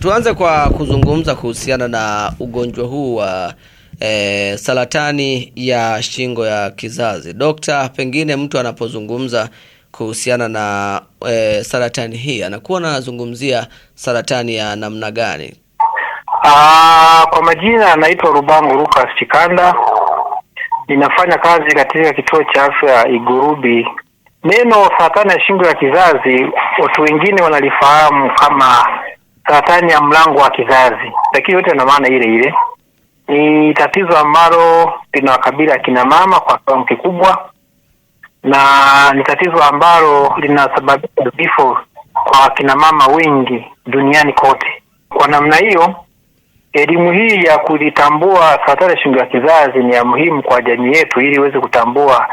tuanze kwa kuzungumza kuhusiana na ugonjwa huu wa saratani ya shingo ya kizazi. Dokta, pengine mtu anapozungumza kuhusiana na saratani hii anakuwa anazungumzia saratani ya namna gani? Kwa majina anaitwa Rubango Lucas Chikanda. Ninafanya kazi katika kituo cha afya Igurubi. Neno saratani ya shingo ya kizazi watu wengine wanalifahamu kama saratani ya mlango wa kizazi, lakini yote ina maana ile ile. Ni tatizo ambalo linawakabili akina mama kwa kiwango kikubwa, na ni tatizo ambalo linasababisha vifo kwa akina mama wengi duniani kote. Kwa namna hiyo, elimu hii ya kulitambua saratani ya shingo ya kizazi ni ya muhimu kwa jamii yetu, ili iweze kutambua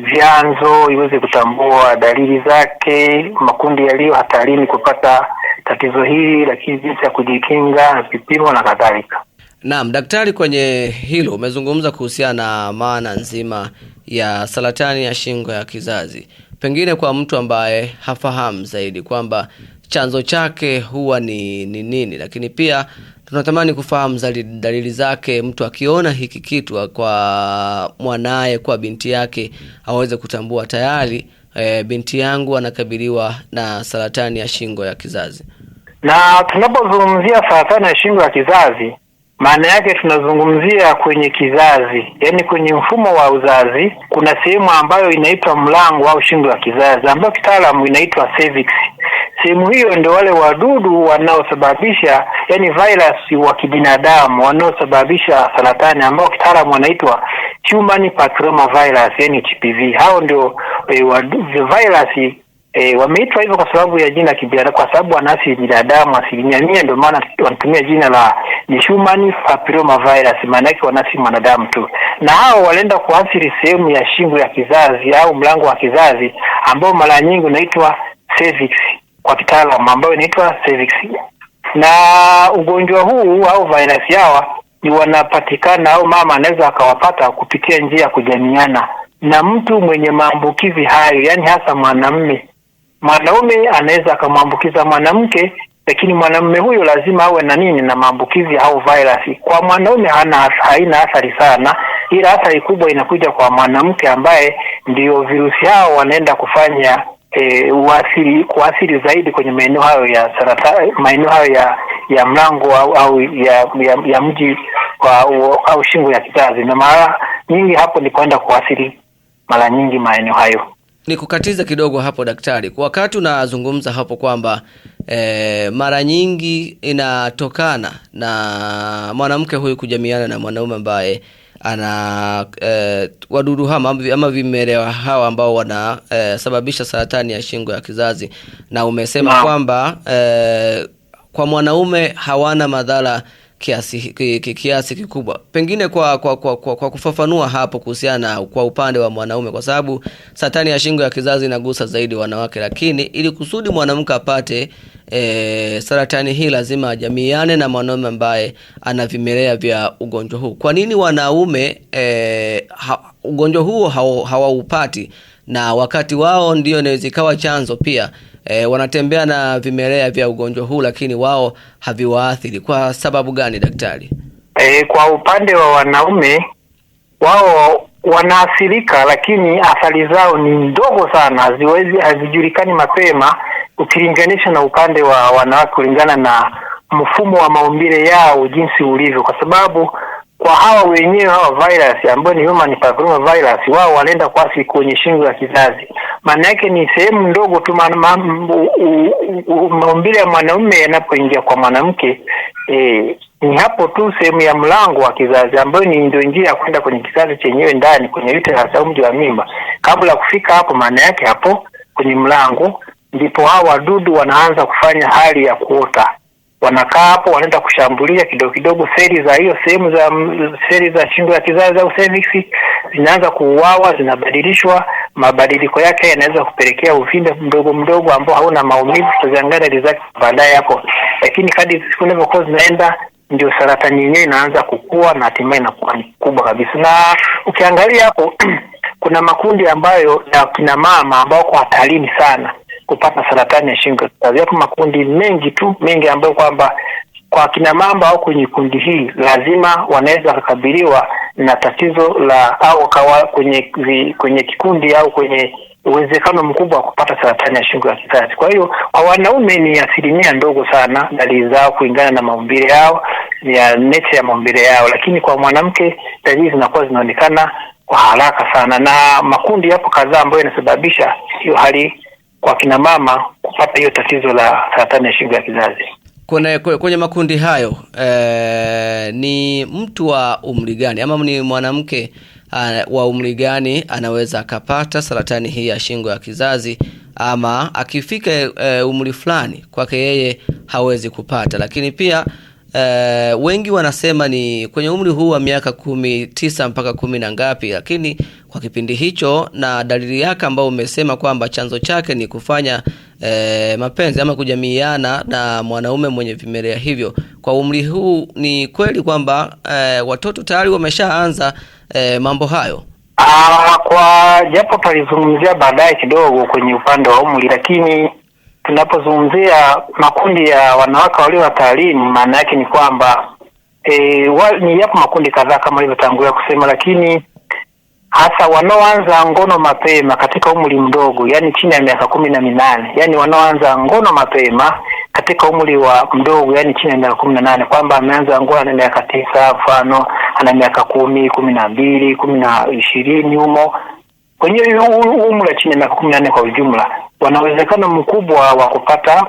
vyanzo, iweze kutambua dalili zake, makundi yaliyo hatarini kupata tatizo hili, lakini jinsi ya kujikinga na vipimo na kadhalika. Naam, daktari, kwenye hilo umezungumza kuhusiana na maana nzima ya saratani ya shingo ya kizazi. Pengine kwa mtu ambaye hafahamu zaidi kwamba chanzo chake huwa ni nini, lakini pia tunatamani kufahamu dalili zake, mtu akiona hiki kitu kwa mwanae, kwa binti yake, aweze kutambua tayari binti yangu anakabiliwa na saratani ya shingo ya kizazi. Na tunapozungumzia saratani ya shingo ya kizazi, maana yake tunazungumzia kwenye kizazi, yani kwenye mfumo wa uzazi. Kuna sehemu ambayo inaitwa mlango au shingo ya kizazi, ambayo kitaalamu inaitwa cervix. Sehemu hiyo ndio wale wadudu wanaosababisha, yani virus wa kibinadamu wanaosababisha saratani, ambao kitaalamu wanaitwa human papillomavirus, yani HPV. Hao ndio virus wameitwa hivyo kwa sababu ya jina kibinadamu, kwa sababu wanaathiri binadamu 100%. Ndio maana wanatumia jina la human papillomavirus, maana yake wanaathiri mwanadamu tu. Na hao walienda kuathiri sehemu ya shingo ya kizazi au mlango wa kizazi, ambao mara nyingi unaitwa cervix kwa kitaalamu, ambao inaitwa cervix. Na ugonjwa huu au virus hawa ni wanapatikana, au mama anaweza akawapata kupitia njia ya kujamiana na mtu mwenye maambukizi hayo, yani hasa mwanamume. Mwanaume anaweza akamwambukiza mwanamke, lakini mwanamume huyo lazima awe na maambukizi au virus. Kwa mwanaume haina athari sana, ila athari kubwa inakuja kwa mwanamke, ambaye ndio virusi hao wanaenda kufanya kuathiri zaidi kwenye maeneo hayo ya saratani, maeneo hayo ya mlango au ya mji au shingo ya kizazi. Na mara nyingi hapo ni kwenda kuathiri mara nyingi maeneo hayo. Nikukatiza kidogo hapo daktari, kwa wakati unazungumza hapo kwamba mara nyingi inatokana na mwanamke huyu kujamiana na mwanaume ambaye ana wadudu ama vimelea hawa ambao wanasababisha saratani ya shingo ya kizazi, na umesema kwamba kwa mwanaume hawana madhara kiasi kikubwa. Pengine kwa kufafanua hapo kuhusiana kwa upande wa mwanaume, kwa sababu saratani ya shingo ya kizazi inagusa zaidi wanawake, lakini ili kusudi mwanamke apate saratani hii lazima ajamiane na mwanaume ambaye ana vimelea vya ugonjwa huu. Kwa nini wanaume ugonjwa huu hawaupati, na wakati wao ndio inaweza ikawa chanzo pia wanatembea na vimelea vya ugonjwa huu, lakini wao haviwaathiri? Kwa sababu gani daktari? Kwa upande wa wanaume, wao wanaathirika, lakini athari zao ni ndogo sana, hazijulikani mapema ukilinganisha na upande wa wanawake, kulingana na mfumo wa maumbile yao jinsi ulivyo. Kwa sababu kwa hawa wenyewe hawa virus ambao ni human papillomavirus, wao wanaenda kuathiri kwenye shingo ya kizazi. Maana yake ni sehemu ndogo tu, maumbile ya mwanaume yanapoingia kwa mwanamke, ni hapo tu sehemu ya mlango wa kizazi, ambayo ni ndio njia ya kwenda kwenye kizazi chenyewe ndani kwenye uterus au mji wa mimba. Kabla kufika hapo, maana yake hapo kwenye mlango ndipo hao wadudu wanaanza kufanya hali ya kuota. Wanakaa hapo, wanaenda kushambulia kidogo kidogo seli za hiyo seli za shingo ya kizazi au cervix, zinaanza kuuawa, zinabadilishwa. Mabadiliko yake yanaweza kupelekea uvimbe mdogo mdogo ambao hauna maumivu, tutaangalia zake baadaye hapo. Lakini kadri siku zinavyokuwa zinaenda, ndio saratani yenyewe inaanza kukua na hatimaye inakuwa kubwa kabisa. Na ukiangalia hapo kuna makundi ambayo ya kina mama ambao kwa hatarini sana. kupata saratani ya shingo ya kizazi. Yapo makundi mengi ambayo kwamba kwa kina mama au kwenye kundi hili lazima wanaweza kukabiliwa na tatizo la au kwenye kikundi au kwenye uwezekano mkubwa wa kupata saratani ya shingo ya kizazi. Kwa hiyo kwa wanaume ni asilimia ndogo sana dalili zao kulingana na maumbile yao, ya nature ya maumbile yao, lakini kwa mwanamke dalili zinakuwa zinaonekana kwa haraka sana, na makundi yapo kadhaa ambayo yanasababisha hiyo hali kwa kina mama kupata hiyo tatizo la saratani ya shingo ya kizazi. Kwenye makundi hayo ni mtu wa umri gani ama ni mwanamke wa umri gani anaweza akapata saratani hii ya shingo ya kizazi, ama akifika umri fulani kwake yeye hawezi kupata? Lakini pia wengi wanasema ni kwenye umri huu wa miaka 19 mpaka 10 na ngapi, lakini kwa kipindi hicho na dalili yake ambao umesema kwamba chanzo chake ni kufanya mapenzi ama kujamiiana na mwanaume mwenye vimelea hivyo, kwa umri huu ni kweli kwamba watoto tayari wameshaanza mambo hayo? Kwa japo tulizungumzia baadaye kidogo kwenye upande wa umri, lakini tunapozungumzia makundi ya wanawake walio hatarini, maana yake ni kwamba ni yapo makundi kadhaa kama nilivyotangulia kusema, lakini hasa wanaoanza ngono mapema katika umri mdogo, yani chini ya miaka 18, yani wanaoanza ngono mapema katika umri wa mdogo, yani chini ya miaka 18, kwamba ameanza ngono na miaka 9, mfano ana miaka 10, 12, 20 humo, kwenye umri chini ya miaka 18 kwa ujumla, wana uwezekano mkubwa wa kupata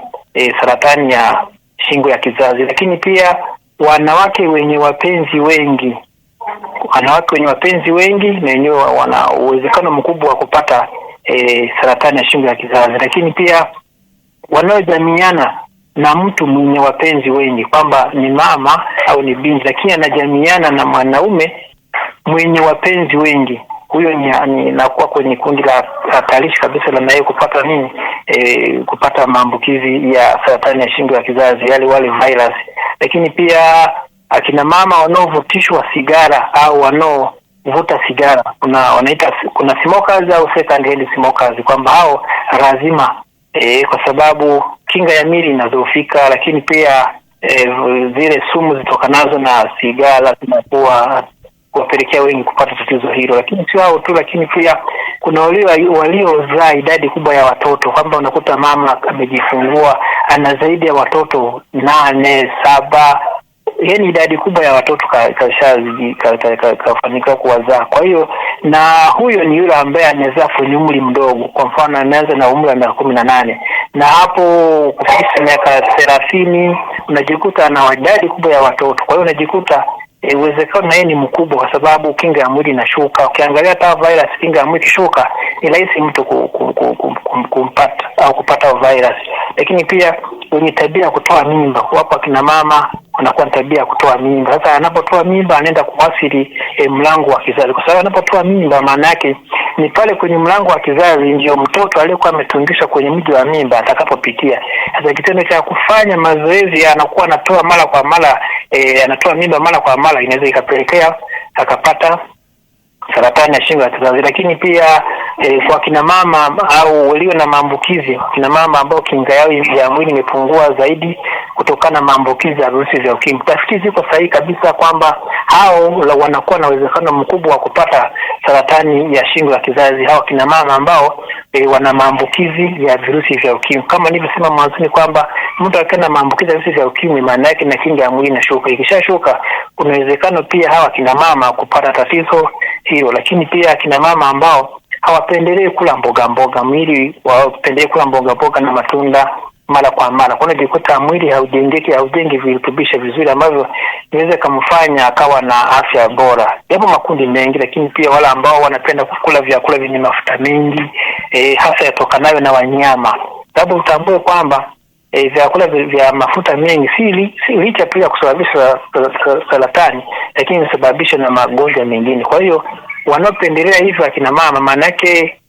saratani ya shingo ya kizazi. Lakini pia wanawake wenye wapenzi wengi na wenyewe wana uwezekano mkubwa wa kupata saratani ya shingo ya kizazi. Lakini pia wanaojamiana na mtu mwenye wapenzi wengi, kwamba ni mama au ni binti lakini anajamiana na mwanaume mwenye wapenzi wengi, huyo ni nakuwa kwenye kundi la hatarishi kabisa la naye kupata kupata maambukizi ya saratani ya shingo ya kizazi, wale virus. Lakini pia akina mama wanaovutishwa sigara au wanaovuta sigara, kuna smokers au second hand smokers, kwamba hao lazima kwa sababu kinga ya mwili inadhoofika, lakini pia zile sumu zitokanazo na sigara zinakuwa kuwapelekea wengi kupata tatizo hilo. Lakini sio hao tu, lakini pia kuna waliozaa idadi kubwa ya watoto, kwamba unakuta mama amejifungua ana zaidi ya watoto 8, 7, yani idadi kubwa ya watoto kafanikiwa kuwazaa. Kwa hiyo na huyo ni yule ambaye anazaa kwenye umri mdogo, kwa mfano anaanza na umri wa miaka 18, na hapo kufikisha miaka 30 unajikuta ana idadi kubwa ya watoto. Kwa hiyo unajikuta uwezekano naye ni mkubwa, kwa sababu kinga ya mwili inashuka. Ukiangalia hata virus, kinga ya mwili ikishuka ni rahisi mtu kumpata au kupata virus. Lakini pia wenye tabia ya kutoa mimba, wapo akina mama wanakuwa na tabia ya kutoa mimba. Sasa anapotoa mimba anaenda kuathiri mlango wa kizazi, kwa sababu anapotoa mimba maana yake ni pale kwenye mlango wa kizazi ndio mtoto aliyekuwa ametungishwa kwenye mji wa mimba atakapopitia. Sasa kitendo cha kufanya mazoezi anakuwa anatoa mara kwa mara, anatoa mimba mara kwa mara, inaweza ikapelekea akapata saratani ya shingo ya kizazi. Lakini pia kwa kina mama au walio na maambukizi, kina mama ambao kinga yao ya mwili imepungua zaidi kutokana na maambukizi ya virusi vya ukimwi, tafiti ziko sahihi kabisa kwamba hao wanakuwa na uwezekano mkubwa wa kupata saratani ya shingo ya kizazi, hao kina mama ambao wana maambukizi ya virusi vya ukimwi. Kama nilivyosema mwanzoni kwamba mtu akiwa na maambukizi ya virusi vya ukimwi maana yake na kinga ya mwili inashuka. Ikishashuka kuna uwezekano pia hawa kina mama kupata tatizo hilo. Lakini pia kina mama ambao hawapendelee kula mboga, mwili wapendelee kula mboga na matunda mara kwa mara, kwa hiyo jikuta mwili haujengi virutubisho vizuri ambavyo inaweza kumfanya akawa na afya bora. Yapo makundi mengi, lakini pia wale ambao wanapenda kukula vyakula vyenye mafuta mengi, hasa yatokanayo na wanyama, sababu utambue kwamba vyakula vya mafuta mengi si licha tu ya kusababisha saratani, lakini inasababisha na magonjwa mengine. Kwa hiyo wanaopendelea hivyo akina mama maana yake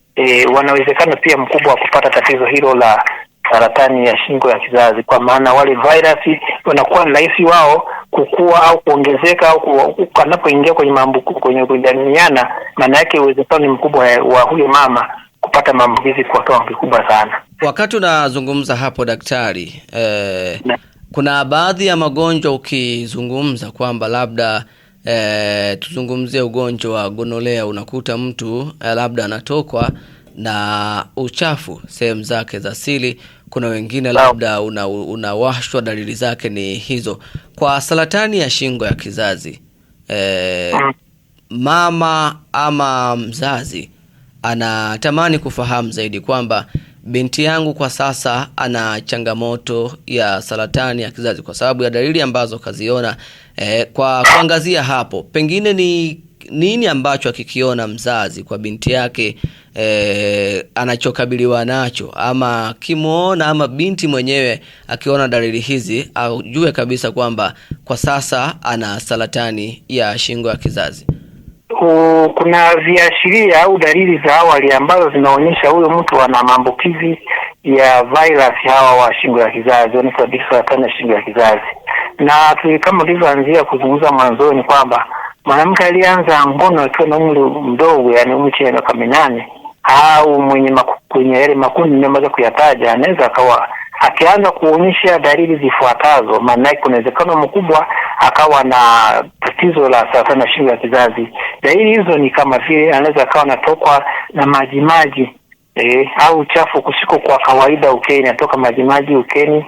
wanawezekana pia mkubwa wa kupata tatizo hilo la saratani ya shingo ya kizazi, kwa maana wale virus wanakuwa ni rahisi wao kukua au kuongezeka au wanapoingia kwenye kwenye kujamiana, maana yake uwezekano ni mkubwa wa huyo mama kupata maambukizi kwa kiwango kikubwa sana. Wakati unazungumza hapo daktari, kuna baadhi ya magonjwa ukizungumza kwamba labda tuzungumzie ugonjwa wa gonolea, unakuta mtu labda anatokwa na uchafu sehemu zake za siri. Kuna wengine labda unawashwa, dalili zake ni hizo. Kwa saratani ya shingo ya kizazi, mama ama mzazi anatamani kufahamu zaidi kwamba binti yangu kwa sasa ana changamoto ya saratani ya kizazi kwa sababu ya dalili ambazo kaziona. Kwa kuangazia hapo, pengine ni nini ambacho akikiona mzazi kwa binti yake anachokabiliwa nacho, ama kimuona ama binti mwenyewe akiona dalili hizi ajue kabisa kwamba kwa sasa ana saratani ya shingo ya kizazi? Kuna viashiria au dalili za awali ambazo zinaonyesha huyo mtu ana maambukizi ya virus hawa wa shingo ya kizazi, wanaitwa saratani ya shingo ya kizazi. Na kama tulivyoanzia kuzungumza mwanzoni kwamba mwanamke alianza ngono akiwa na umri mdogo, yani umri wa miaka 8, au kwenye yale makundi nimeweza kuyataja, anaweza akawa akianza kuonyesha dalili zifuatazo, maana kuna uwezekano mkubwa akawa na tatizo la saratani ya shingo ya kizazi. Dalili hizo ni kama vile anaweza akawa anatokwa na majimaji au uchafu kusiko kwa kawaida ukeni, anatoka majimaji ukeni,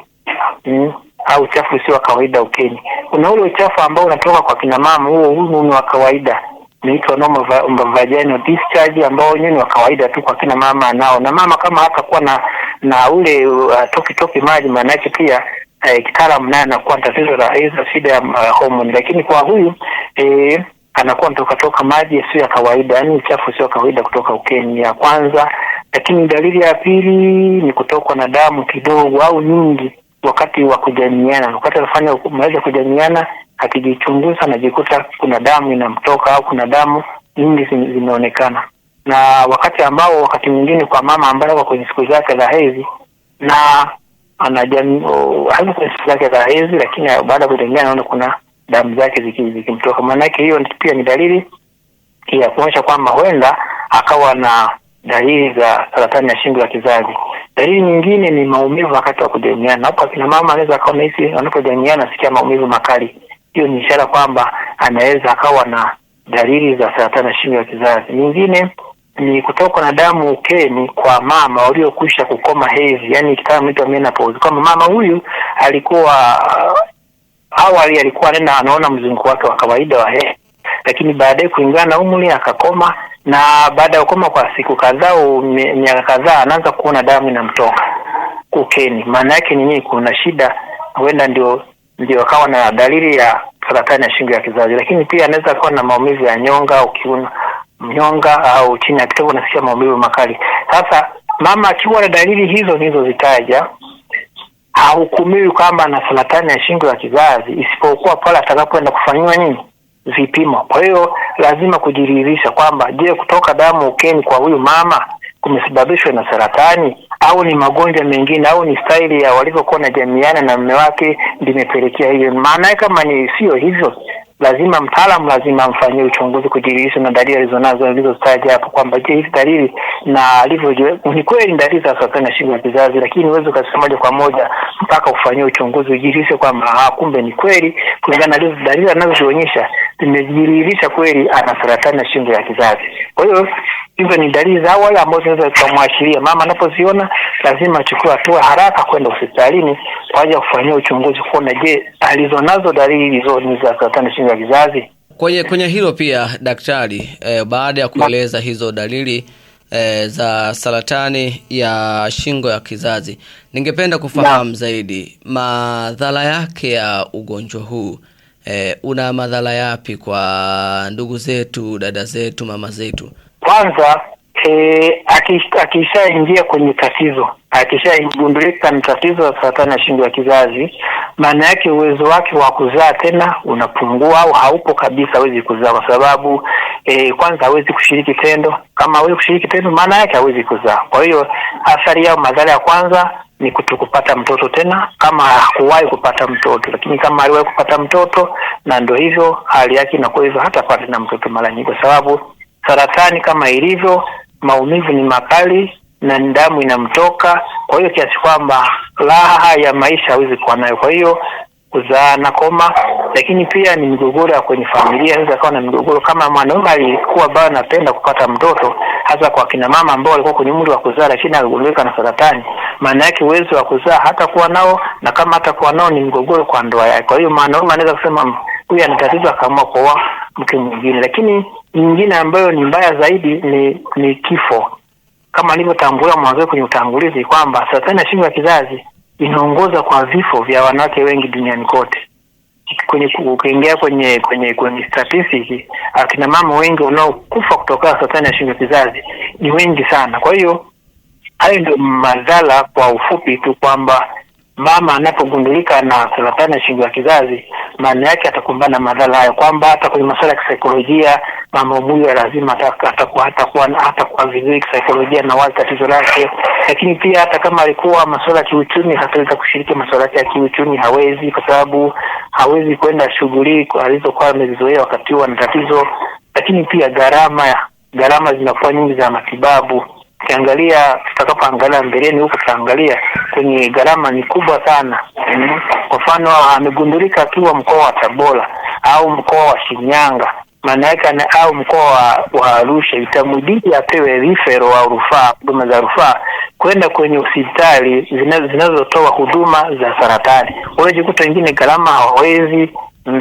au uchafu sio kawaida ukeni. Kuna ule uchafu ambao unatoka kwa kina mama, huo ni wa kawaida, inaitwa normal vaginal discharge, ambao ni wa kawaida tu kwa kina mama nao. Na mama kama hatakuwa na ule toki maji, maana yake pia kitaalamu naye anakuwa tatizo la hizo shida ya hormone. Lakini kwa huyu anakuwa toka maji sio ya kawaida, yani uchafu sio kawaida kutoka ukeni, ya kwanza. Lakini dalili ya pili ni kutokwa na damu kidogo au nyingi wakati wa kujamiana. Wakati anafanya maweza kujamiana, akijichunguza anajikuta kuna damu inamtoka au kuna damu nyingi zinaonekana. Na wakati mwingine kwa mama ambaye wako kwenye siku zake za hedhi na hapo kwenye siku zake za hedhi, lakini baada ya kujamiana anaona kuna damu zake zikimtoka, maana yake hiyo pia ni dalili ya kuonyesha kwamba huenda akawa na dalili za saratani ya shingo ya kizazi. Dalili nyingine ni maumivu wakati wa kujamiana. Hapo kina mama anaweza akawa nahisi anapojamiana sikia maumivu makali. Hiyo ni ishara kwamba anaweza akawa na dalili za saratani ya shingo ya kizazi. Nyingine ni kutoka na damu ukeni kwa mama waliokwisha kukoma hedhi, yani kitaalamu inaitwa menopause. Kama mama huyu awali alikuwa anaona mzunguko wake wa kawaida wa hedhi, lakini baadaye kulingana na umri akakoma, na baada ya kukoma kwa siku kadhaa au miaka kadhaa anaanza kuona damu inamtoka ukeni. Maana yake ni nini? Kuna shida, huenda ndio akawa na dalili ya saratani ya shingo ya kizazi. Lakini pia anaweza kuwa na maumivu ya nyonga au kiuno, nyonga au chini ya kitovu nasikia maumivu makali. Sasa mama akiwa na dalili hizo nilizozitaja, hahukumiwi kwamba ana saratani ya shingo ya kizazi, isipokuwa pale atakapoenda kufanywa vipimo. Kwa hiyo lazima kujiridhisha kwamba je, kutoka damu ukeni kwa huyu mama kumesababishwa na saratani au ni magonjwa mengine au ni staili ya walivyokuwa na jamiana na mume wake limepelekea hiyo. Maana kama ni sio hivyo, lazima mtaalamu lazima amfanyie uchunguzi kujiridhisha na dalili alizonazo nilizotaja hapo, kwamba je, hizi dalili na alivyo ni kweli dalili za saratani ya shingo ya kizazi. Lakini uwezo kusema moja kwa moja mpaka ufanyie uchunguzi ujiridhishe kwamba kumbe ni kweli kulingana na dalili anazoonyesha zimejiridhisha kweli ana saratani ya shingo ya kizazi. Kwa hiyo hizo ni dalili za awali ambazo zinaweza kumwashiria mama anapoziona lazima achukue hatua haraka kwenda hospitalini kwa ajili ya kufanyia uchunguzi kuona je, alizonazo dalili hizo ni za saratani ya shingo ya kizazi. Kwenye hilo pia daktari, baada ya kueleza hizo dalili za saratani ya shingo ya kizazi, ningependa kufahamu zaidi madhara yake ya ugonjwa huu. Una madhara yapi kwa ndugu zetu, dada zetu, mama zetu? Kwanza akishaingia kwenye tatizo, akishagundulika na tatizo la saratani ya shingo ya kizazi, maana yake uwezo wake wa kuzaa tena unapungua au haupo kabisa, hawezi kuzaa kwa sababu kwanza hawezi kushiriki tendo. Kama hawezi kushiriki tendo, maana yake hawezi kuzaa. Kwa hiyo athari ya madhara ya kwanza ni kutokupata mtoto tena kama hakuwahi kupata mtoto. Lakini kama aliwahi kupata mtoto, na ndio hivyo hali yake inakuwa hivyo, hatapata na mtoto mara nyingi, kwa sababu saratani kama ilivyo maumivu ni makali na damu inamtoka, kwa hiyo kiasi kwamba raha ya maisha hawezi kuwa nayo. Kwa hiyo kuzaa na koma, lakini pia ni migogoro ya kwenye familia. Inaweza kuwa na migogoro kama mwanaume alikuwa bado anapenda kupata mtoto, hasa kwa kina mama ambao walikuwa kwenye umri wa kuzaa lakini aligundulika na saratani, maana yake uwezo wa kuzaa hata kuwa nao, na kama hata kuwa nao ni migogoro kwa ndoa yake. Kwa hiyo mwanaume anaweza kusema huyu ana tatizo, akaamua kuoa mke mwingine. Lakini nyingine ambayo ni mbaya zaidi ni kifo. Kama nilivyotangulia mwanzo kwenye utangulizi kwamba saratani ya shingo ya kizazi inaongoza kwa vifo vya wanawake wengi duniani kote. Ukiingia kwenye statistics, akina mama wengi wanaokufa kutokana na saratani ya shingo ya kizazi ni wengi sana. Kwa hiyo hayo ndio madhara kwa ufupi tu, kwamba mama anapogundulika na saratani ya shingo ya kizazi, maana yake atakumbana na madhara hayo, kwamba hata kwenye masuala ya kisaikolojia mama huyu lazima atakuwa vizuri kisaikolojia na wazi tatizo lake. Lakini pia hata kama alikuwa masuala ya kiuchumi, hataweza kushiriki masuala ya kiuchumi, hawezi, kwa sababu hawezi kwenda shughuli alizokuwa amezizoea wakati wa tatizo. Lakini pia gharama zinakuwa nyingi za matibabu. Ukiangalia, tutakapoangalia mbeleni huko, tutaangalia kwenye gharama ni kubwa sana. Kwa mfano amegundulika akiwa mkoa wa Tabora au mkoa wa Shinyanga, maana yake au mkoa wa Arusha, itamudidi apewe referral au rufaa, huduma za rufaa kwenda kwenye hospitali zinazotoa huduma za saratani. Unajikuta wengine gharama hawawezi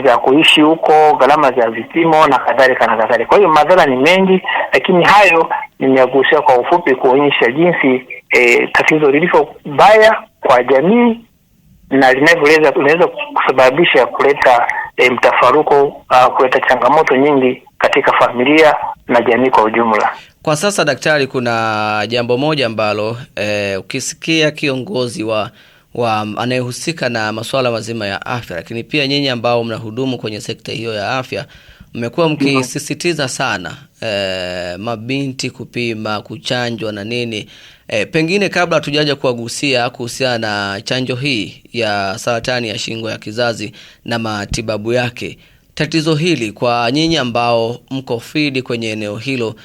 za kuishi huko, gharama za vipimo na kadhalika na kadhalika. Kwa hiyo madhara ni mengi, lakini hayo nimegusia kwa ufupi kuonyesha jinsi tatizo lilivyo baya kwa jamii na linaweza kusababisha kuleta mtafaruko, kuleta changamoto nyingi katika familia na jamii kwa ujumla. Kwa sasa daktari, kuna jambo moja ambalo ukisikia kiongozi wa anayehusika na masuala mazima ya afya, lakini pia nyinyi ambao mnahudumu kwenye sekta hiyo ya afya, mmekuwa mkisisitiza sana mabinti kupima, kuchanjwa na nini. Pengine kabla hatujaja kuwagusia kuhusiana na chanjo hii ya saratani ya shingo ya kizazi na matibabu yake, tatizo hili kwa nyinyi ambao mko field kwenye eneo hilo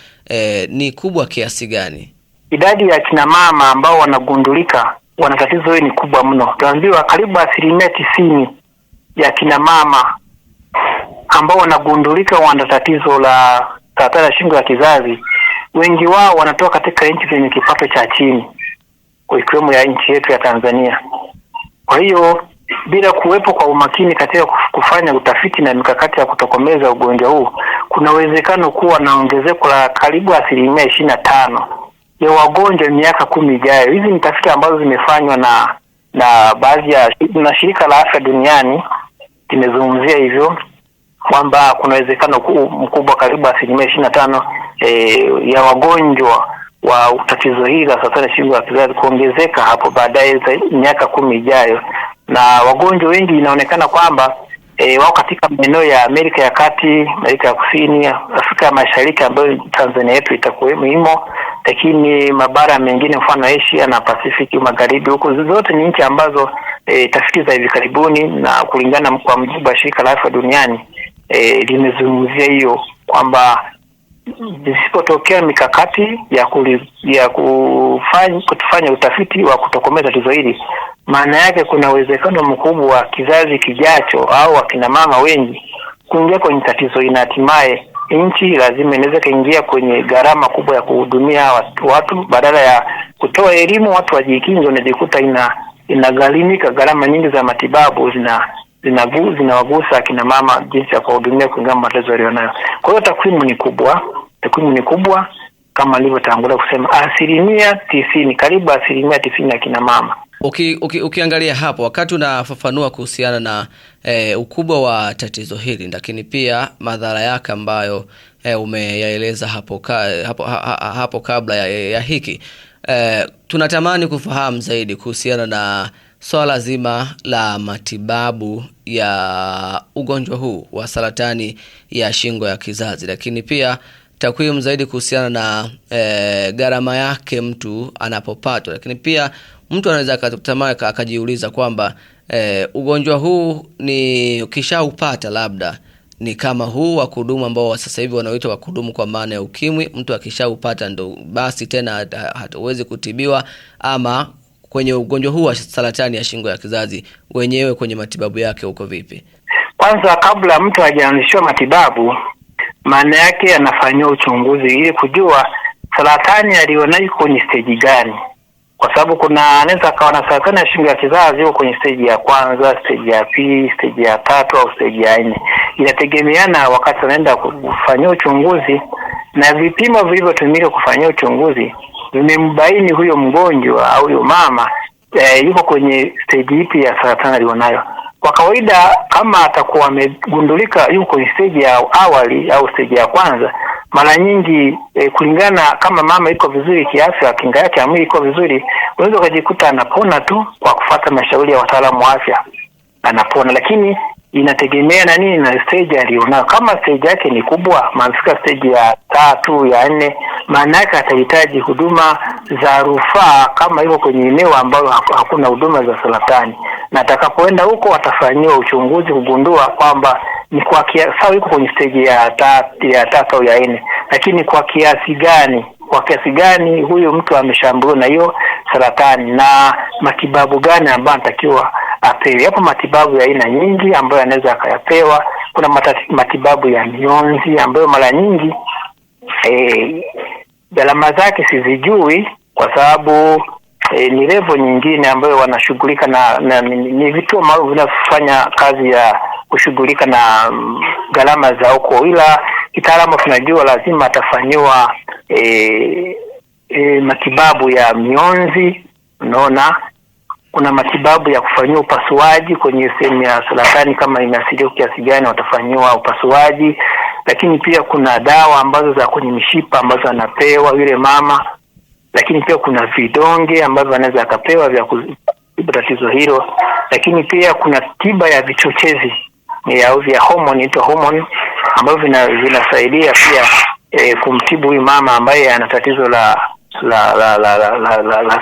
ni kubwa kiasi gani? Idadi ya kina mama ambao wanagundulika wana tatizo hili ni kubwa mno. Tunaambiwa karibu 90% ya kina mama ambao wanagundulika wana tatizo la saratani ya shingo ya kizazi, wengi wao wanatoka katika nchi zenye kipato cha chini, kwa ikiwemo ya nchi yetu ya Tanzania. Kwa hiyo bila kuwepo kwa umakini katika kufanya utafiti na mikakati ya kutokomeza ugonjwa huu, kuna uwezekano kuwa na ongezeko la karibu 25% ya wagonjwa miaka 10 ijayo. Hizi ni tafiti ambazo zimefanywa na baadhi ya shirika la afya duniani limezungumzia hivyo, kwamba kuna uwezekano mkubwa karibu 25% ya wagonjwa wa tatizo hili la saratani ya shingo ya kizazi kuongezeka hapo baadaye miaka 10 ijayo. Na wagonjwa wengi inaonekana kwamba wao katika maeneo ya Amerika ya Kati, Amerika ya Kusini, Afrika ya Mashariki ambayo Tanzania yetu itakuwa muhimu, lakini mabara mengine mfano Asia na Pacific Magharibi, huko zote ni nchi ambazo tafiti za hivi karibuni na kulingana kwa mujibu wa shirika la afya duniani limezungumzia hiyo, kwamba zisipotokea mikakati ya kufanya utafiti wa kutokomeza tatizo hili, maana yake kuna uwezekano mkubwa wa kizazi kijacho au akina mama wengi kuingia kwenye tatizo hili, na hatimaye nchi lazima inaweza kaingia kwenye gharama kubwa ya kuhudumia watu. Badala ya kutoa elimu watu wajikinge, unajikuta inagharimika gharama nyingi za matibabu zinawagusa akina mama jinsi ya kuhudumia kulingana na matatizo walionayo. Kwa hiyo takwimu ni kubwa kama nilivyotangulia kusema, 90%, karibu 90% ya kina mama. Ukiangalia hapo wakati unafafanua kuhusiana na ukubwa wa tatizo hili, lakini pia madhara yake ambayo umeyaeleza hapo kabla ya hiki, tunatamani kufahamu zaidi kuhusiana na swala zima la matibabu ya ugonjwa huu wa saratani ya shingo ya kizazi, lakini pia takwimu zaidi kuhusiana na gharama yake mtu anapopatwa. Lakini pia mtu anaweza kutamani akajiuliza kwamba ugonjwa huu ni ukishaupata labda ni kama huu wa kudumu ambao sasa hivi wanaoitwa wa kudumu kwa maana ya ukimwi. Mtu akishaupata ndo basi tena hatawezi kutibiwa. Ama kwenye ugonjwa huu wa saratani ya shingo ya kizazi wenyewe kwenye matibabu yake uko vipi? Kwanza kabla mtu hajaanzishwa matibabu, maana yake anafanywa uchunguzi ili kujua saratani alionayo kwenye stage gani. Kwa sababu kuna anaweza akawa na saratani ya shingo ya kizazi yuko kwenye stage ya kwanza, stage ya pili, stage ya tatu au stage ya 4. Inategemeana wakati anaenda kufanyia uchunguzi, na vipimo vilivyotumika kufanyia uchunguzi vimembaini huyo mgonjwa au huyo mama yuko kwenye stage ipi ya saratani alionayo. Kwa kawaida kama atakuwa amegundulika yuko kwenye stage ya awali au stage ya kwanza, mara nyingi kulingana kama mama iko vizuri kiafya, kinga yake ya mwili iko vizuri, unaweza kujikuta anapona tu kwa kufuata mashauri ya wataalamu wa afya, anapona. Lakini inategemea na nini, na stage alionayo. Kama stage yake ni kubwa, mafika stage ya 3 ya 4, maana yake atahitaji huduma za rufaa kama hivyo kwenye eneo ambalo hakuna huduma za saratani, na atakapoenda huko atafanyiwa uchunguzi kugundua kwamba ni kwa kiasi yuko kwenye stage ya 3 au ya 4, lakini kwa kiasi gani huyo mtu ameshambuliwa na hiyo saratani na matibabu gani ambayo anatakiwa apewe. Hapo matibabu ya aina nyingi ambayo anaweza akayapewa. Kuna matibabu ya mionzi ambayo mara nyingi gharama zake sizijui kwa sababu ni level nyingine ambayo wanashughulika na ni vituo maalum vinafanya kazi ya kushughulika na gharama za huko, ila kitaalamu tunajua lazima atafanywa matibabu ya mionzi. Unaona, kuna matibabu ya kufanywa upasuaji kwenye sehemu ya saratani, kama imeathiriwa kiasi gani watafanywa upasuaji. Lakini pia kuna dawa ambazo za kwenye mishipa ambazo anapewa yule mama, lakini pia kuna vidonge ambavyo anaweza akapewa vya kutibu tatizo hilo. Lakini pia kuna tiba ya vichochezi vya hormone ambavyo vinasaidia pia kumtibu huyu mama ambaye ana tatizo la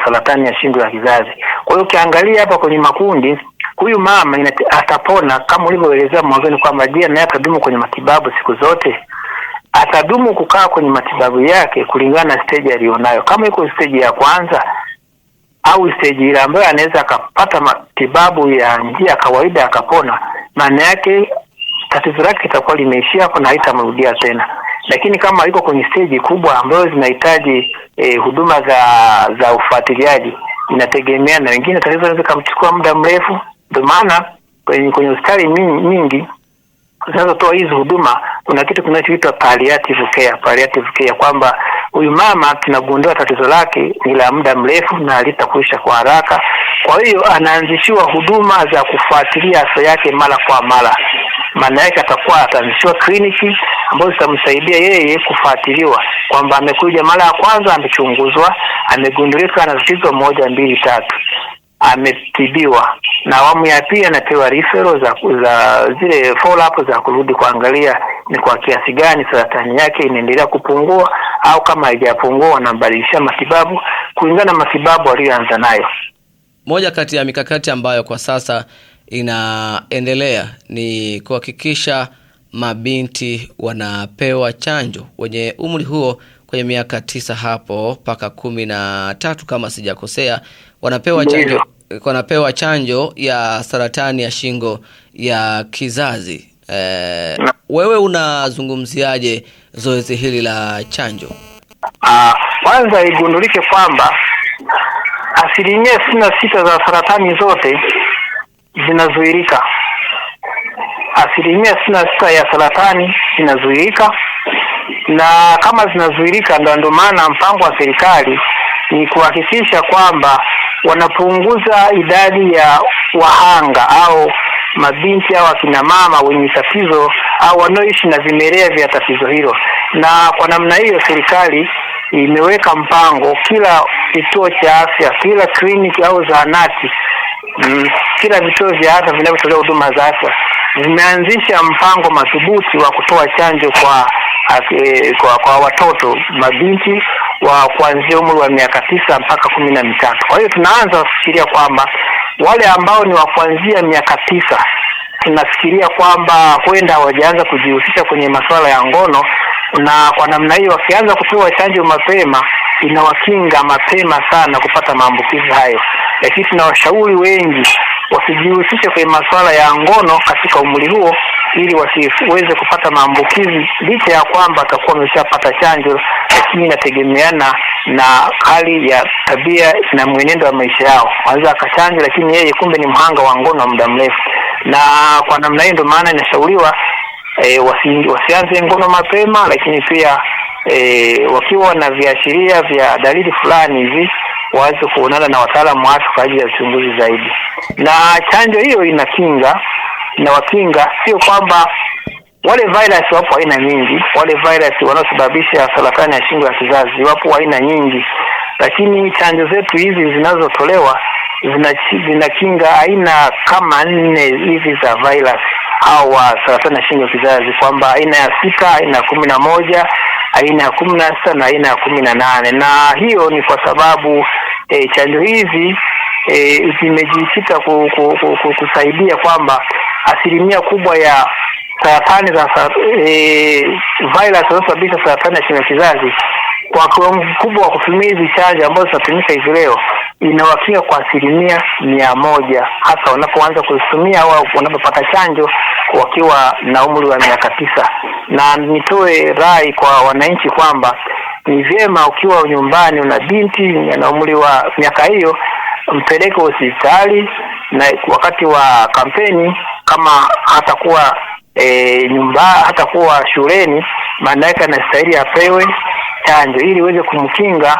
saratani ya shingo ya kizazi. Kwa hiyo ukiangalia hapa kwenye makundi, huyu mama atapona kama ulivyoelezea mwanzoni kwamba je, naye atadumu kwenye matibabu siku zote? Atadumu kukaa kwenye matibabu yake kulingana na stage alionayo. Kama yuko stage ya kwanza au stage ile ambayo anaweza akapata matibabu ya njia kawaida akapona, maana yake tatizo lake litakuwa limeishia hapo na haitamrudia tena. Lakini kama yuko kwenye stage kubwa ambayo zinahitaji huduma za ufuatiliaji, inategemea na wengine tatizo linaweza kumchukua muda mrefu. Ndio maana kwenye hospitali nyingi zinazotoa hizo huduma kuna kitu kinachoitwa palliative care, kwamba huyu mama tunagundua tatizo lake ni la muda mrefu na halitakuisha kwa haraka. Kwa hiyo anaanzishiwa huduma za kufuatilia afya yake mara kwa mara. Maana yake ataanzishiwa kliniki ambazo zitamsaidia yeye kufuatiliwa kwamba amekuja mara ya kwanza, amechunguzwa, amegundulika na tatizo 1 2 3, ametibiwa, na awamu ya pili anapewa referral za zile follow up za kurudi kuangalia ni kwa kiasi gani saratani yake inaendelea kupungua, au kama haijapungua anabadilisha matibabu kulingana na matibabu aliyoanza nayo. Moja kati ya mikakati ambayo kwa sasa inaendelea ni kuhakikisha mabinti wanapewa chanjo wenye umri huo kwenye miaka 9 hapo mpaka 13 kama sijakosea, wanapewa chanjo ya saratani ya shingo ya kizazi. Wewe unazungumziaje zoezi hili la chanjo? Kwanza igundulike kwamba 66% za saratani zote zinazuilika. 66% ya saratani zinazuilika, na kama zinazuilika ndio maana mpango wa serikali ni kuhakikisha kwamba wanapunguza idadi ya wahanga au mabinti au akina mama wenye tatizo au wanaoishi na vimelea vya tatizo hilo. Na kwa namna hiyo serikali imeweka mpango, kila kituo cha afya, kila kliniki au zahanati, kila vituo vya afya vinavyotolea huduma za afya vimeanzisha mpango madhubuti wa kutoa chanjo kwa watoto mabinti wa kuanzia umri wa miaka 9 mpaka 13. Kwa hiyo tunaanza kufikiria kwamba wale ambao ni wa kuanzia miaka 9 tunafikiria kwamba huenda hawajaanza kujihusisha kwenye masuala ya ngono, na kwa namna hiyo wakianza kupewa chanjo mapema inawakinga mapema sana kupata maambukizi hayo. Lakini tunawashauri wengi wasijihusishe kwenye masuala ya ngono katika umri huo, ili wasiweze kupata maambukizi, licha ya kwamba atakuwa ameshapata chanjo, lakini inategemeana na hali ya tabia na mwenendo wa maisha yao. Wanaweza akachanjwa lakini yeye kumbe ni mhanga wa ngono muda mrefu, na kwa namna hiyo ndio maana inashauriwa wasianze ngono mapema, lakini pia wakiwa na viashiria vya dalili fulani hivi waweze kuonana na wataalamu wa afya kwa ajili ya uchunguzi zaidi. Na chanjo hiyo inawakinga, sio kwamba wale virus wapo aina nyingi, wale virus wanaosababisha saratani ya shingo ya kizazi wapo aina nyingi, lakini chanjo zetu hizi zinazotolewa zinakinga aina kama 4 hivi za virus au saratani ya shingo ya kizazi, kwamba aina ya 6, aina ya 11, aina ya 16 na aina ya 18. Na hiyo ni kwa sababu chanjo hizi zimejikita kusaidia kwamba asilimia kubwa ya saratani za virus zinazosababisha saratani ya shingo ya kizazi, kwa kiwango kikubwa wa kutumia hizi chanjo ambazo zinatumika hivi leo, inawakinga kwa 100%, hasa wanapoanza kuzitumia au wanapopata chanjo wakiwa na umri wa miaka 9. Na nitoe rai kwa wananchi kwamba ni vyema ukiwa nyumbani una binti na umri wa miaka hiyo, mpeleke hospitali, na wakati wa kampeni kama hatakuwa hatakuwa shuleni, maana yake anastahili apewe chanjo ili iweze kumkinga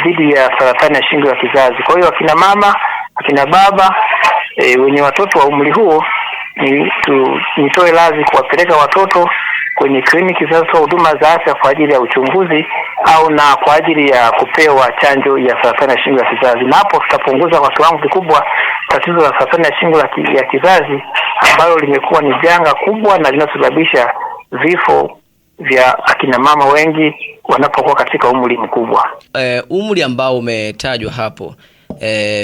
dhidi ya saratani ya shingo ya kizazi. Kwa hiyo akina mama, akina baba wenye watoto wa umri huo, nitoe lazi kuwapeleka watoto kwenye kliniki zinazotoa huduma za afya kwa ajili ya uchunguzi au na kwa ajili ya kupewa chanjo ya saratani ya shingo ya kizazi. Na hapo tutapunguza kwa kiwango kikubwa tatizo la saratani ya shingo ya kizazi, ambalo limekuwa ni janga kubwa na linasababisha vifo vya akina mama wengi wanapokuwa katika umri mkubwa. Umri ambao umetajwa hapo,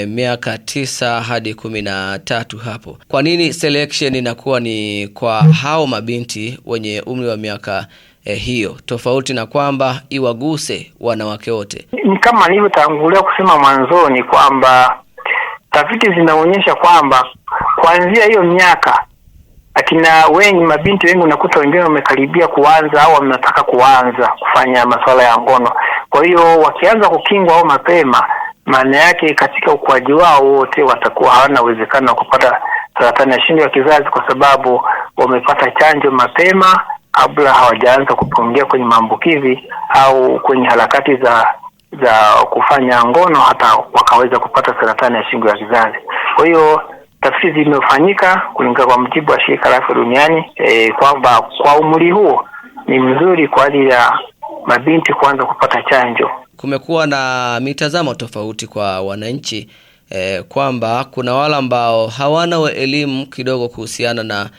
miaka 9 hadi 13 hapo. Kwa nini selection inakuwa ni kwa hao mabinti wenye umri wa miaka hiyo, tofauti na kwamba iwaguse wanawake wote? Ni kama nilivyotangulia kusema mwanzoni kwamba tafiti zinaonyesha kwamba kuanzia hiyo miaka mabinti wengi unakuta wengine wamekaribia kuanza au wanataka kuanza kufanya masuala ya ngono. Kwa hiyo wakianza kukingwa au mapema, maana yake katika ukuaji wao wote watakuwa hawana uwezekano wa kupata saratani ya shingo ya kizazi, kwa sababu wamepata chanjo mapema kabla hawajaanza kupungia kwenye maambukizi au kwenye harakati za kufanya ngono, hata wakaweza kupata saratani ya shingo ya kizazi. Kwa hiyo tafiti zimefanyika kulingana kwa mujibu wa Shirika la Afya Duniani kwamba kwa umri huo ni mzuri kwa ajili ya mabinti kuanza kupata chanjo. Kumekuwa na mitazamo tofauti kwa wananchi kwamba kuna wale ambao hawana elimu kidogo kuhusiana na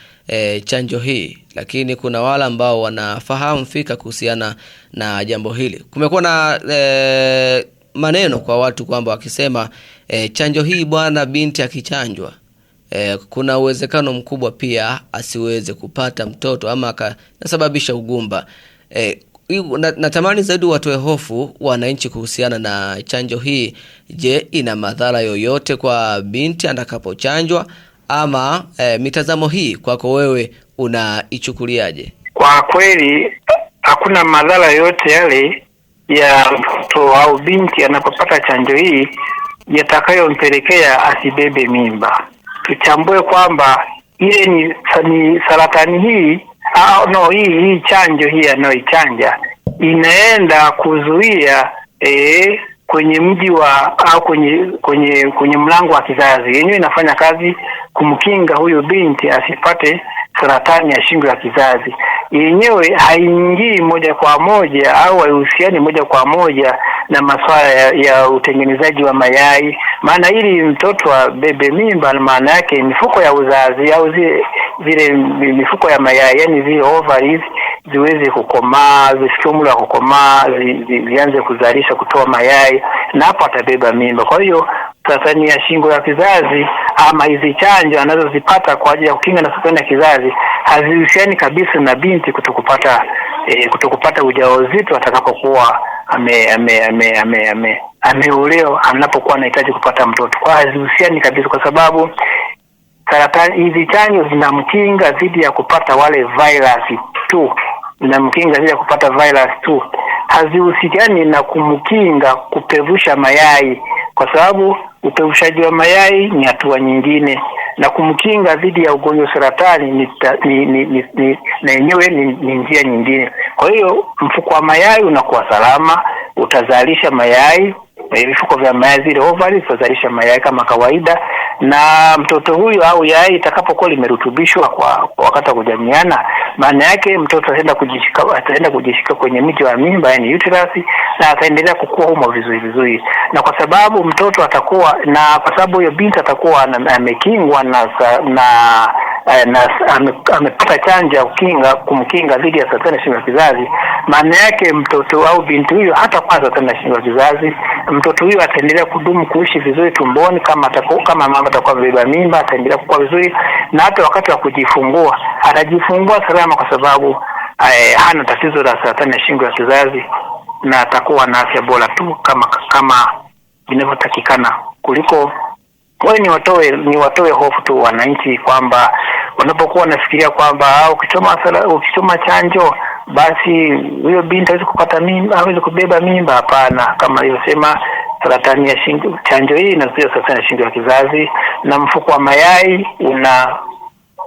chanjo hii, lakini kuna wale ambao wanafahamu fika kuhusiana na jambo hili. Kumekuwa na maneno kwa watu kwamba wakisema chanjo hii bwana, binti akichanjwa kuna uwezekano mkubwa pia asiweze kupata mtoto ama akasababisha ugumba. Natamani zaidi watoe hofu wananchi kuhusiana na chanjo hii. Je, ina madhara yoyote kwa binti atakapochanjwa, ama mitazamo hii kwako wewe unaichukuliaje? Kwa kweli hakuna madhara yoyote yale ya mtoto au binti anapopata chanjo hii yatakayompelekea asibebe mimba. Tuchambue kwamba ile ni saratani hii hii chanjo hii anayoichanja inaenda kuzuia kwenye mji wa au kwenye mlango wa kizazi. Yenyewe inafanya kazi kumkinga huyo binti asipate saratani ya shingo ya kizazi. Yenyewe haingii moja kwa moja au haihusiani moja kwa moja na masuala ya utengenezaji wa mayai. Maana ili mtoto abebe mimba, maana yake mifuko ya uzazi au zile mifuko ya mayai, yani zile ovaries, ziweze kukomaa, zifikie umri wa kukomaa, zianze kuzalisha, kutoa mayai, na hapo atabeba mimba. Kwa hiyo saratani ya shingo ya kizazi ama hizi chanjo anazozipata kwa ajili ya kukinga na saratani ya kizazi hazihusiani kabisa na binti kutokupata ujauzito atakapokuwa ameolewa, anapokuwa anahitaji kupata mtoto. Kwa hazihusiani kabisa, kwa sababu saratani hizi chanjo zinamkinga dhidi ya kupata wale virus tu, zinamkinga dhidi ya kupata virus tu, hazihusiani na kumkinga kupevusha mayai, kwa sababu upevushaji wa mayai ni hatua nyingine, na kumkinga dhidi ya ugonjwa saratani na yenyewe ni njia nyingine. Kwa hiyo mfuko wa mayai unakuwa salama, utazalisha mayai, vifuko vya mayai zile ovaries utazalisha mayai kama kawaida, na mtoto huyu au yai itakapokuwa limerutubishwa kwa wakati wa kujamiana, maana yake mtoto ataenda kujishika kwenye miti wa mimba, yani uterus, na ataendelea kukua humo vizuri. Na kwa sababu mtoto atakuwa, na kwa sababu huyo binti atakuwa amekingwa na amepata chanjo ya kumkinga dhidi ya saratani ya shingo ya kizazi, maana yake mtoto au binti huyo hata kwa saratani ya shingo ya kizazi, mtoto huyo ataendelea kudumu kuishi vizuri tumboni. Kama mama atakuwa beba mimba, ataendelea kukua vizuri, na hata wakati wa kujifungua atajifungua salama, kwa sababu hana tatizo la saratani ya shingo ya kizazi, na atakuwa na afya bora tu kama inavyotakikana. Kuliko ni watoe hofu tu wananchi kwamba wanapokuwa wanafikiria kwamba ukichoma chanjo basi huyo binti hawezi kupata mimba, hawezi kubeba mimba. Hapana, kama alivyosema, saratani ya shingo, chanjo hii inazuia saratani ya shingo ya kizazi, na mfuko wa mayai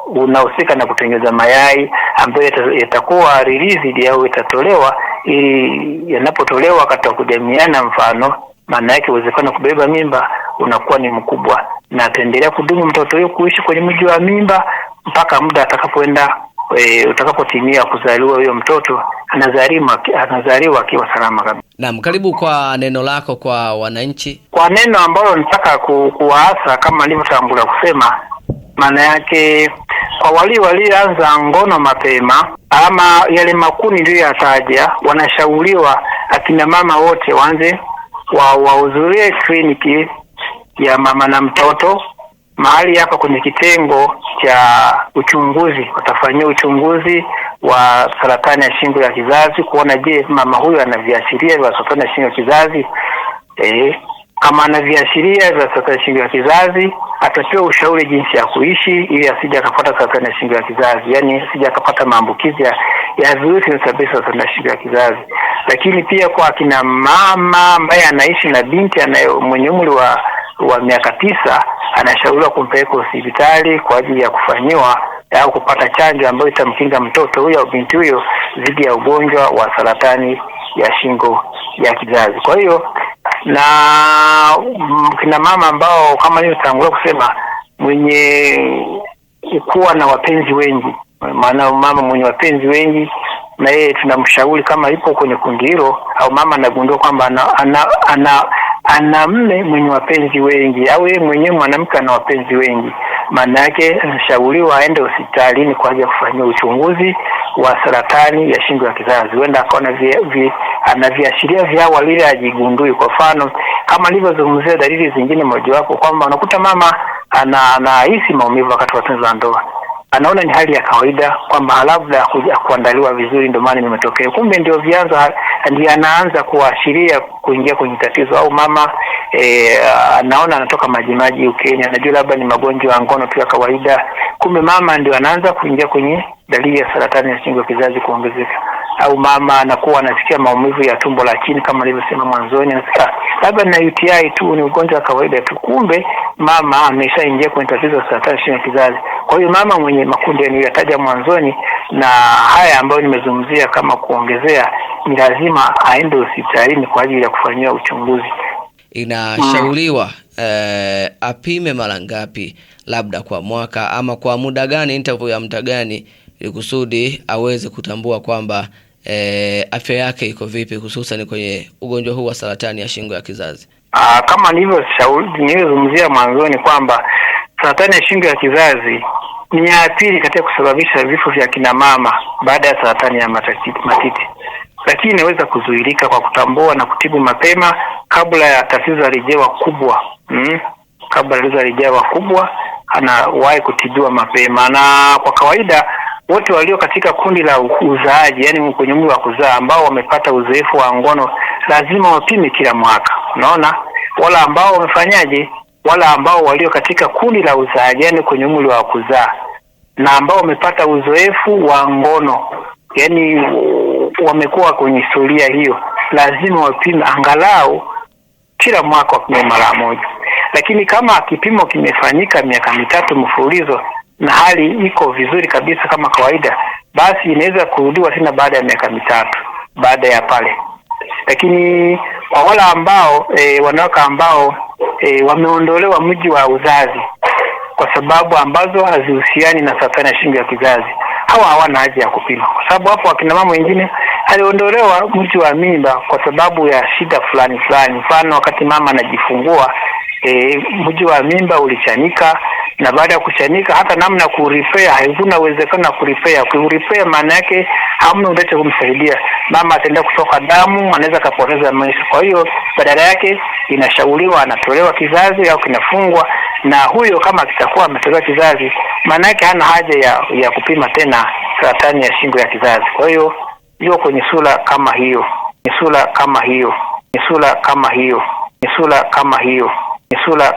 unahusika na kutengeneza mayai ambayo yatakuwa released au itatolewa, ili yanapotolewa wakati wa kujamiana, mfano, maana yake uwezekano kubeba mimba unakuwa ni mkubwa, na ataendelea kudumu mtoto huyo kuishi kwenye mji wa mimba mpaka muda utakapotimia kuzaliwa huyo mtoto, anazaliwa akiwa salama kabisa. Naam, karibu kwa neno lako kwa wananchi. Kwa neno ambalo nataka kuwaasa kama nilivyotangulia kusema, maana yake kwa walioanza ngono mapema ama yale makundi niliyoyataja, wanashauriwa akina mama wote waanze wahudhurie kliniki ya mama na mtoto. Mahali hapa kwenye kitengo cha uchunguzi watafanyia uchunguzi wa saratani ya shingo ya kizazi, kuona je, mama huyu ana viashiria vya saratani ya shingo ya kizazi. Kama ana viashiria vya saratani ya shingo ya kizazi, atapewa ushauri jinsi ya kuishi ili asije akapata saratani ya shingo ya kizazi, yani asije akapata maambukizi ya virusi vinavyosababu saratani ya shingo ya kizazi. Lakini pia kwa kina mama ambaye anaishi na binti mwenye umri wa miaka 9, anashauriwa kumpeleka hospitali kwa ajili ya kufanyiwa au kupata chanjo ambayo itamkinga mtoto huyo au binti huyo dhidi ya ugonjwa wa saratani ya shingo ya kizazi. Kwa hiyo, na kina mama ambao kama nilivyotangulia kusema, mwenye kuwa na wapenzi wengi, maana mama mwenye wapenzi wengi, na yeye tunamshauri kama ipo kwenye kundi hilo, au mama anagundua kwamba ana mme mwenye wapenzi wengi, au yeye mwenyewe mwanamke ana wapenzi wengi, maana yake anashauriwa aende hospitalini kwa ajili ya kufanyia uchunguzi wa saratani ya shingo ya kizazi. Huenda akaona ana viashiria vya awali ili ajigundue. Kwa mfano, kama nilivyozungumzia dalili zingine, mojawapo kwamba unakuta mama anahisi maumivu wakati wa tendo la ndoa, anaona ni hali ya kawaida, kwamba labda kuandaliwa vizuri ndio maana imetokea. Kumbe ndio ndio anaanza kuashiria kuingia kwenye tatizo. Au mama anaona anatoka majimaji ukeni, anajua labda ni magonjwa ya ngono tu ya kawaida. Kumbe mama ndio anaanza kuingia kwenye dalili ya saratani ya shingo ya kizazi kuongezeka. Au mama anakuwa anasikia maumivu ya tumbo la chini kama nilivyosema mwanzoni, anasikia labda na UTI tu, ni ugonjwa wa kawaida tu. Kumbe mama ameshaingia kwenye tatizo la saratani ya shingo ya kizazi. Kwa hiyo mama mwenye makundi niliyotaja mwanzoni na haya ambayo nimezungumzia kama kuongezea, ni lazima aende hospitalini kwa ajili ya kufanyia uchunguzi. Inashauriwa apime mara ngapi, labda kwa mwaka ama kwa muda gani, interval ya muda gani, ili kusudi aweze kutambua kwamba afya yake iko vipi, hususan kwenye ugonjwa huu wa saratani ya shingo ya kizazi? Kama nilivyozungumzia mwanzoni kwamba saratani ya shingo ya kizazi ni ya pili katika kusababisha vifo vya kina mama baada ya saratani ya matiti, lakini inaweza kuzuilika kwa kutambua na kutibu mapema kabla ya tatizo halijawa kubwa. Kabla tatizo halijawa kubwa anawahi kutibiwa mapema. Na kwa kawaida wote walio katika kundi la uzaaji, yani kwenye umri wa kuzaa, ambao wamepata uzoefu wa ngono lazima wapime kila mwaka. Unaona, wala ambao wamefanyaje, wala ambao walio katika kundi la uzaaji, yani kwenye umri wa kuzaa, na ambao wamepata uzoefu wa ngono, yani wamekuwa kwenye historia hiyo, lazima wapime angalau kila mwaka, wapime mara moja. Lakini kama kipimo kimefanyika miaka 3 mfululizo na hali iko vizuri kabisa kama kawaida, basi inaweza kurudiwa tena baada ya miaka 3 baada ya pale. Lakini kwa wale ambao wanawake ambao wameondolewa mji wa uzazi kwa sababu ambazo hazihusiani na saratani ya shingo ya kizazi, hawa hawana haja ya kupima, kwa sababu hapo akina mama wengine aliondolewa mji wa mimba kwa sababu ya shida fulani. Mfano, wakati mama anajifungua mji wa mimba ulichanika, na baada ya kuchanika hata namna kurepair haikuna uwezekano wa kurepair. Kurepair maana yake hamna unaweza kumsaidia mama, ataenda kutoka damu, anaweza kupoteza maisha. Kwa hiyo badala yake inashauriwa anatolewa kizazi au kinafungwa, na huyo kama kitakuwa ametolewa kizazi maana yake hana haja ya kupima tena saratani ya shingo ya kizazi. Kwa hiyo hiyo kwenye sura kama hiyo, ni sura kama hiyo, ni sura kama hiyo, ni sura kama hiyo, ni sura